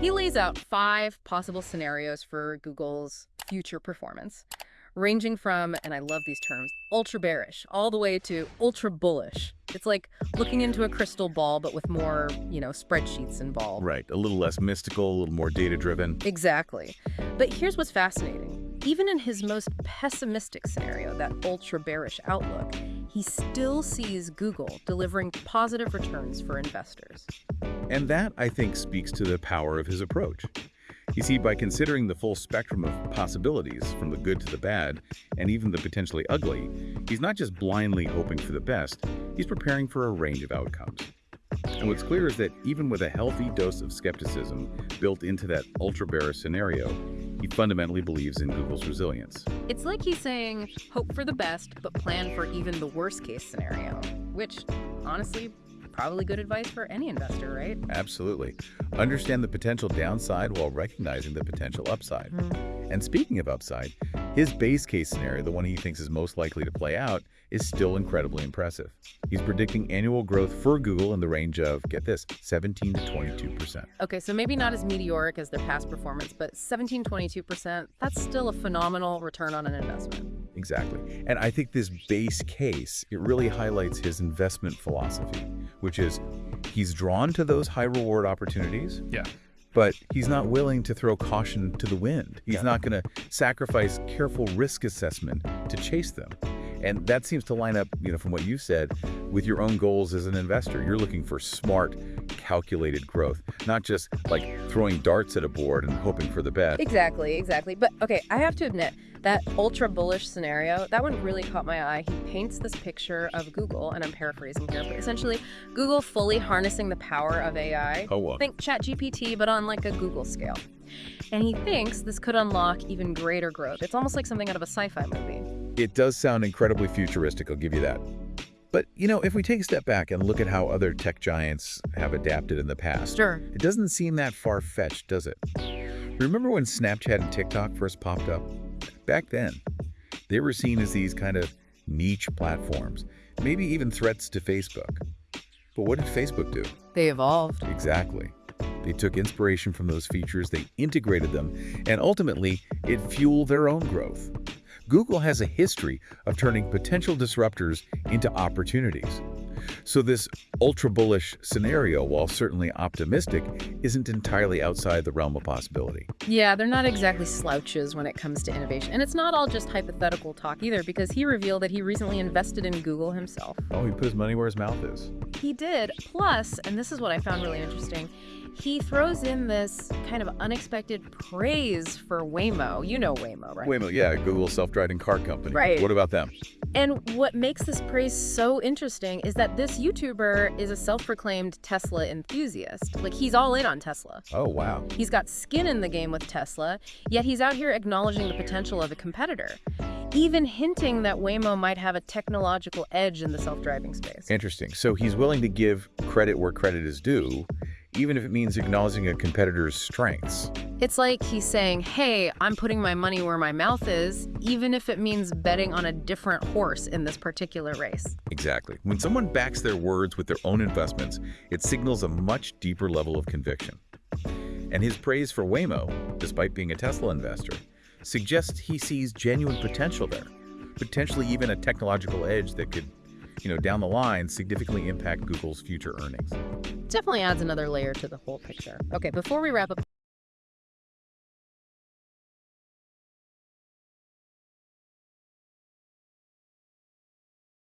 He lays out 5 possible scenarios for Google's future performance, ranging from, and I love these terms, ultra bearish, all the way to ultra bullish. It's like looking into a crystal ball, but with more, spreadsheets involved. Right, a little less mystical, a little more data-driven. Exactly. But here's what's fascinating. Even in his most pessimistic scenario, that ultra bearish outlook, he still sees Google delivering positive returns for investors. And that, I think, speaks to the power of his approach. You see, by considering the full spectrum of possibilities, from the good to the bad, and even the potentially ugly, he's not just blindly hoping for the best, he's preparing for a range of outcomes. And what's clear is that even with a healthy dose of skepticism built into that ultra-bearish scenario, he fundamentally believes in Google's resilience. It's like he's saying, hope for the best, but plan for even the worst-case scenario, which, honestly, probably good advice for any investor, right? Absolutely. Understand the potential downside while recognizing the potential upside. And speaking of upside, his base case scenario, the one he thinks is most likely to play out, is still incredibly impressive. He's predicting annual growth for Google in the range of, get this, 17 to 22%. Okay, so maybe not as meteoric as their past performance, but 17-22%, that's still a phenomenal return on an investment. Exactly. And I think this base case, it really highlights his investment philosophy, which is he's drawn to those high reward opportunities. Yeah. But he's not willing to throw caution to the wind. He's not going to sacrifice careful risk assessment to chase them. And that seems to line up, from what you said, with your own goals as an investor. You're looking for smart, calculated growth, not just like throwing darts at a board and hoping for the best. Exactly. But okay, I have to admit, that ultra bullish scenario, that one really caught my eye. He paints this picture of Google, and I'm paraphrasing here, but essentially Google fully harnessing the power of AI. Oh, well. Think ChatGPT, but on like a Google scale. And he thinks this could unlock even greater growth. It's almost like something out of a sci-fi movie. It does sound incredibly futuristic, I'll give you that. But, if we take a step back and look at how other tech giants have adapted in the past, Sure. it doesn't seem that far-fetched, does it? Remember when Snapchat and TikTok first popped up? Back then, they were seen as these kind of niche platforms, maybe even threats to Facebook. But what did Facebook do? They evolved. Exactly. They took inspiration from those features, they integrated them, and ultimately, it fueled their own growth. Google has a history of turning potential disruptors into opportunities. So this ultra-bullish scenario, while certainly optimistic, isn't entirely outside the realm of possibility. Yeah, they're not exactly slouches when it comes to innovation. And it's not all just hypothetical talk either, because he revealed that he recently invested in Google himself. Oh, he put his money where his mouth is. He did. Plus, and this is what I found really interesting, he throws in this kind of unexpected praise for Waymo. You know Waymo, right? Waymo, yeah, Google's self-driving car company. Right. What about them? And what makes this praise so interesting is that this YouTuber is a self-proclaimed Tesla enthusiast. Like, he's all in on Tesla. Oh, wow. He's got skin in the game with Tesla, yet he's out here acknowledging the potential of a competitor, even hinting that Waymo might have a technological edge in the self-driving space. Interesting. So he's willing to give credit where credit is due, even if it means acknowledging a competitor's strengths. It's like he's saying, hey, I'm putting my money where my mouth is, even if it means betting on a different horse in this particular race. Exactly. When someone backs their words with their own investments, it signals a much deeper level of conviction. And his praise for Waymo, despite being a Tesla investor, suggests he sees genuine potential there, potentially even a technological edge that could, down the line, significantly impact Google's future earnings. Definitely adds another layer to the whole picture. Okay, before we wrap up,